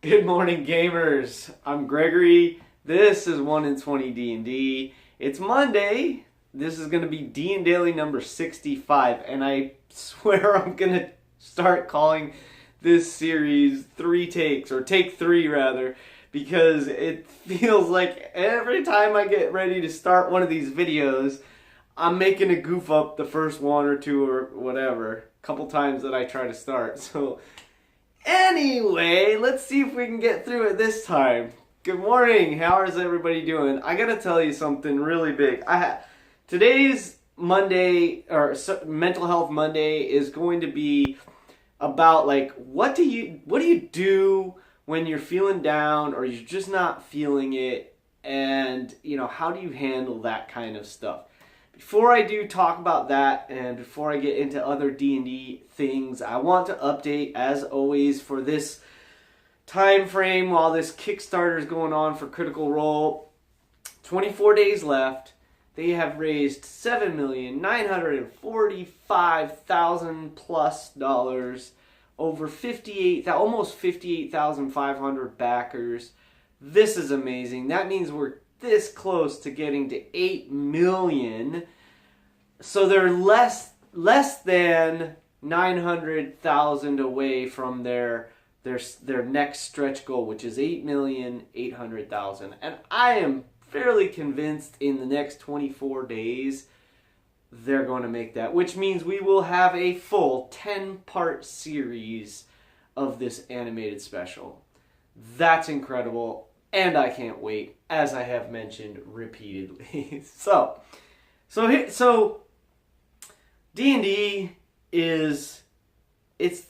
Good morning, gamers. I'm Gregory. This is 1 in 20 D&D. It's Monday. This is going to be DnDaily number 65, and I swear I'm going to start calling this series 3 takes, or take 3 rather, because it feels like every time I get ready to start one of these videos, I'm making a goof up the first 1 or 2 or whatever, a couple times that I try to start. So anyway, let's see if we can get through it this time. Good morning. How is everybody doing? I gotta tell you something really big. Today's Monday, or Mental Health Monday, is going to be about like what do you do when you're feeling down or you're just not feeling it, and how do you handle that kind of stuff. Before I do talk about that, and before I get into other D&D things, I want to update, as always, for this time frame while this Kickstarter is going on for Critical Role. 24 days left. They have raised $7,945,000 plus dollars, over almost 58,500 backers. This is amazing. That means we're this close to getting to 8 million. So they're less than 900,000 away from their next stretch goal, which is 8,800,000. And I am fairly convinced in the next 24 days they're going to make that, which means we will have a full 10-part series of this animated special. That's incredible. And I can't wait, as I have mentioned repeatedly. So D&D is it's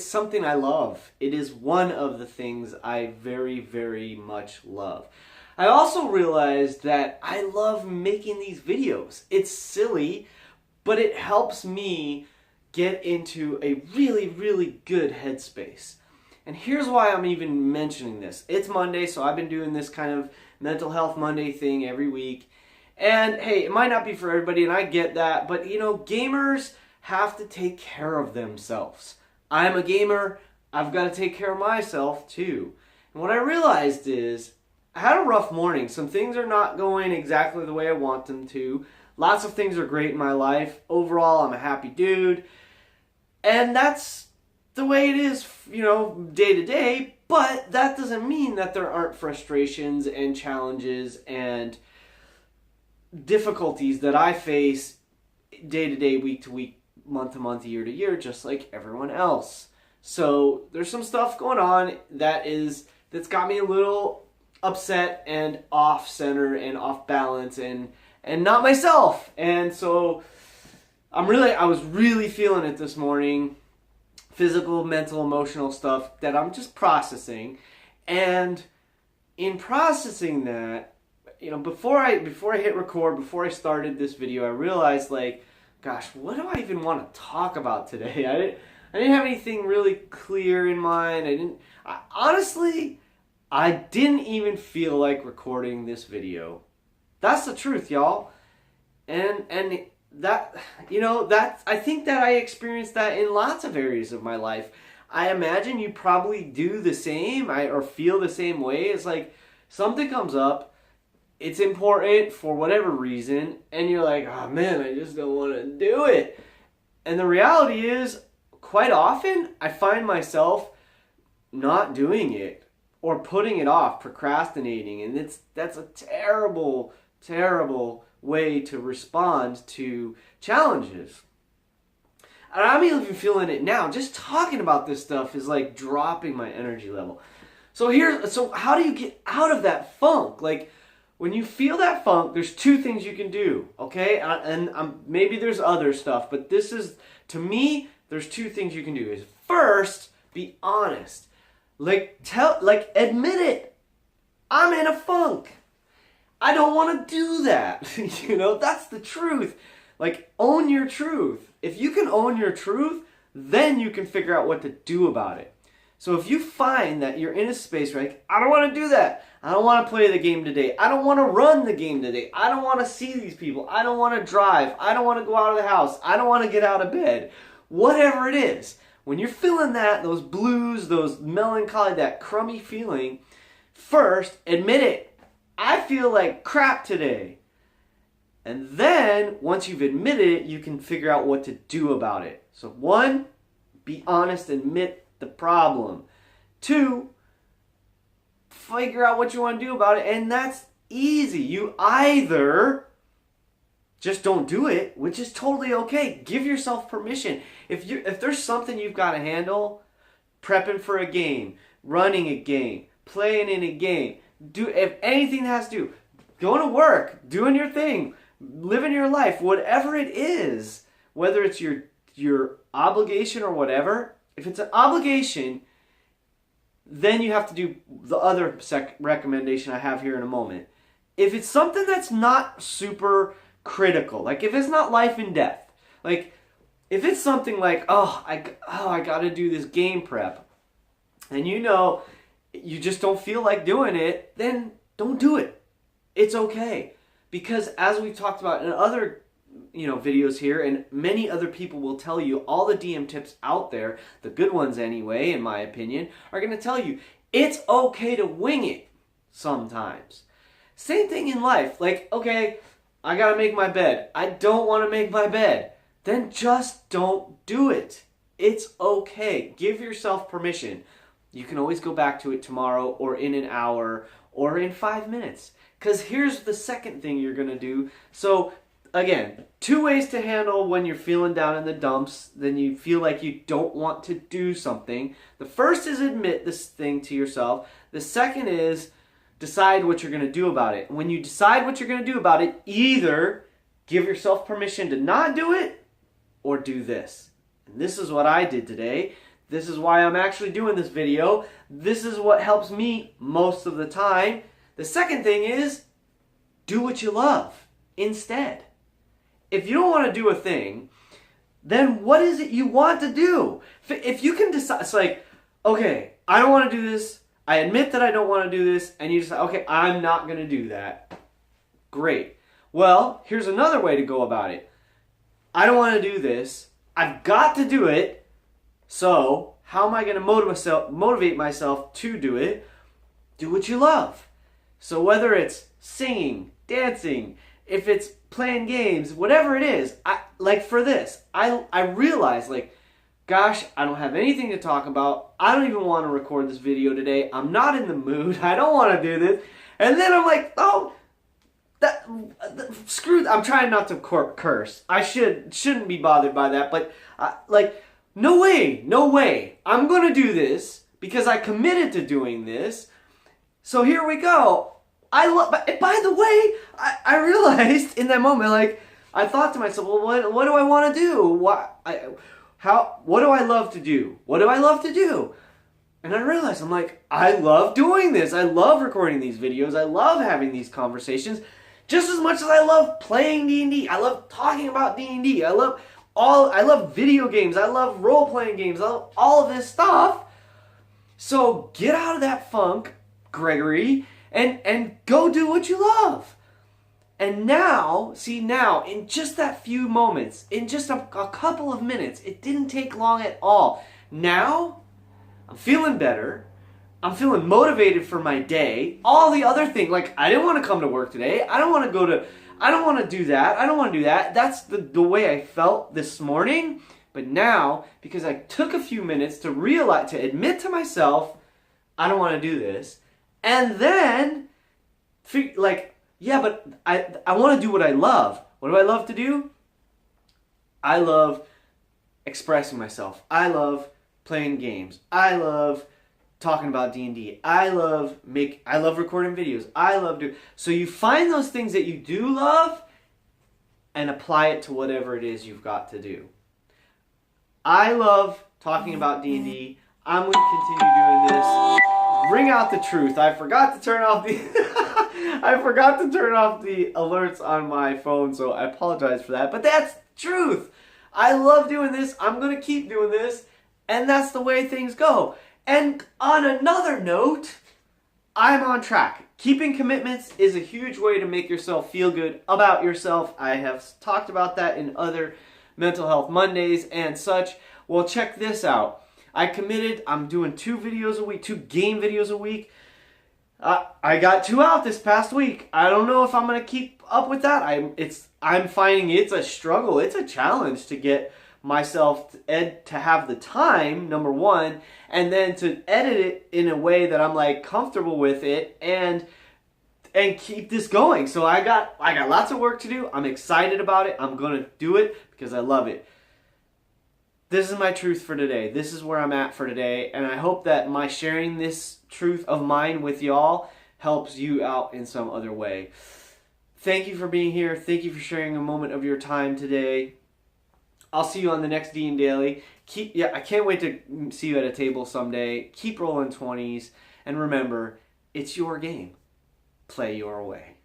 something I love. It is one of the things I very, very much love. I also realized that I love making these videos. It's silly, but it helps me get into a really, really good headspace. And here's why I'm even mentioning this. It's Monday, so I've been doing this kind of Mental Health Monday thing every week. And hey, it might not be for everybody, and I get that, but gamers have to take care of themselves. I'm a gamer, I've got to take care of myself too. And what I realized is, I had a rough morning. Some things are not going exactly the way I want them to. Lots of things are great in my life. Overall, I'm a happy dude. And that's the way it is, day to day, but that doesn't mean that there aren't frustrations and challenges and difficulties that I face day to day, week to week, month to month, year to year, just like everyone else. So there's some stuff going on that's got me a little upset and off center and off balance and not myself. And so I was really feeling it this morning. Physical, mental, emotional stuff that I'm just processing. And in processing that, before I hit record, before I started this video, I realized, gosh, what do I even want to talk about today? I didn't have anything really clear in mind. Honestly, I didn't even feel like recording this video. That's the truth, y'all. And that, I think that I experienced that in lots of areas of my life. I imagine you probably do the same, or feel the same way. It's like something comes up, it's important for whatever reason, and you're like, oh man, I just don't want to do it. And the reality is, quite often, I find myself not doing it, or putting it off, procrastinating, and that's a terrible, terrible way to respond to challenges. And I'm even feeling it now. Just talking about this stuff is like dropping my energy level. So how do you get out of that funk? Like, when you feel that funk, there's 2 things you can do, okay? And maybe there's other stuff, but to me, there's 2 things you can do. Is first, be honest. Admit it. I'm in a funk. I don't want to do that. That's the truth. Own your truth. If you can own your truth, then you can figure out what to do about it. So if you find that you're in a space where I don't want to do that. I don't want to play the game today. I don't want to run the game today. I don't want to see these people. I don't want to drive. I don't want to go out of the house. I don't want to get out of bed. Whatever it is. when you're feeling that, those blues, those melancholy, that crummy feeling, first, admit it. I feel like crap today. And then, once you've admitted it, you can figure out what to do about it. So 1, be honest, admit the problem. 2, figure out what you want to do about it, and that's easy. You either just don't do it, which is totally okay. Give yourself permission. If there's something you've got to handle, prepping for a game, running a game, playing in a game, if anything that has to do, going to work, doing your thing, living your life, whatever it is, whether it's your obligation or whatever, if it's an obligation, then you have to do the other recommendation I have here in a moment. If it's something that's not super critical, like if it's not life and death, like if it's something like, I got to do this game prep, and you know you just don't feel like doing it, then don't do it. It's okay. Because as we've talked about in other videos here, and many other people will tell you, all the DM tips out there, the good ones anyway, in my opinion, are going to tell you it's okay to wing it sometimes. Same thing in life. Like, okay, I got to make my bed. I don't want to make my bed. Then just don't do it. It's okay. Give yourself permission. You can always go back to it tomorrow or in an hour or in 5 minutes. Because here's the second thing you're going to do. So, again, 2 ways to handle when you're feeling down in the dumps, then you feel like you don't want to do something. The first is admit this thing to yourself. The second is decide what you're going to do about it. When you decide what you're going to do about it, either give yourself permission to not do it or do this. And this is what I did today. This is why I'm actually doing this video. This is what helps me most of the time. The second thing is do what you love instead. If you don't want to do a thing, then what is it you want to do? If you can decide, it's like, okay, I don't want to do this. I admit that I don't want to do this. And you decide, okay, I'm not going to do that. Great. Well, here's another way to go about it. I don't want to do this. I've got to do it. So how am I going to motivate myself to do it? Do what you love. So whether it's singing, dancing, if it's playing games, whatever it is, like for this, I realize, like, gosh, I don't have anything to talk about. I don't even want to record this video today. I'm not in the mood. I don't want to do this. And then I'm like, screw. I'm trying not to curse. I shouldn't be bothered by that. But no way. I'm gonna do this because I committed to doing this. So here we go. By the way, I realized in that moment, like, I thought to myself, well, what do I want to do? What do I love to do? What do I love to do? And I realized, I'm like, I love doing this. I love recording these videos. I love having these conversations just as much as I love playing D&D. I love talking about D&D. I love video games. I love role-playing games. I love all of this stuff. So get out of that funk, Gregory, and go do what you love. And now, in just that few moments, in just a couple of minutes, it didn't take long at all. Now, I'm feeling better. I'm feeling motivated for my day. All the other things, like, I didn't want to come to work today. I don't want to do that. That's the way I felt this morning. But now, because I took a few minutes to admit to myself, I don't want to do this. And then, but I want to do what I love. What do I love to do? I love expressing myself. I love playing games. I love talking about D&D. I love recording videos. So you find those things that you do love and apply it to whatever it is you've got to do. I love talking about D&D. I'm going to continue doing this. Bring out the truth. I forgot to turn off the alerts on my phone, so I apologize for that. But that's truth. I love doing this. I'm going to keep doing this. And that's the way things go. And on another note, I'm on track. Keeping commitments is a huge way to make yourself feel good about yourself. I have talked about that in other Mental Health Mondays and such. Well, check this out. I committed. I'm doing 2 videos a week, 2 game videos a week. I got 2 out this past week. I don't know if I'm gonna keep up with that. I'm finding it's a struggle. It's a challenge to get myself to have the time, number one, and then to edit it in a way that I'm like comfortable with it and keep this going. So I got lots of work to do. I'm excited about it. I'm gonna do it because I love it. This is my truth for today. This is where I'm at for today, and I hope that my sharing this truth of mine with y'all helps you out in some other way. Thank you for being here. Thank you for sharing a moment of your time today. I'll see you on the next DnDaily. I can't wait to see you at a table someday. Keep rolling 20s, and remember, it's your game. Play your way.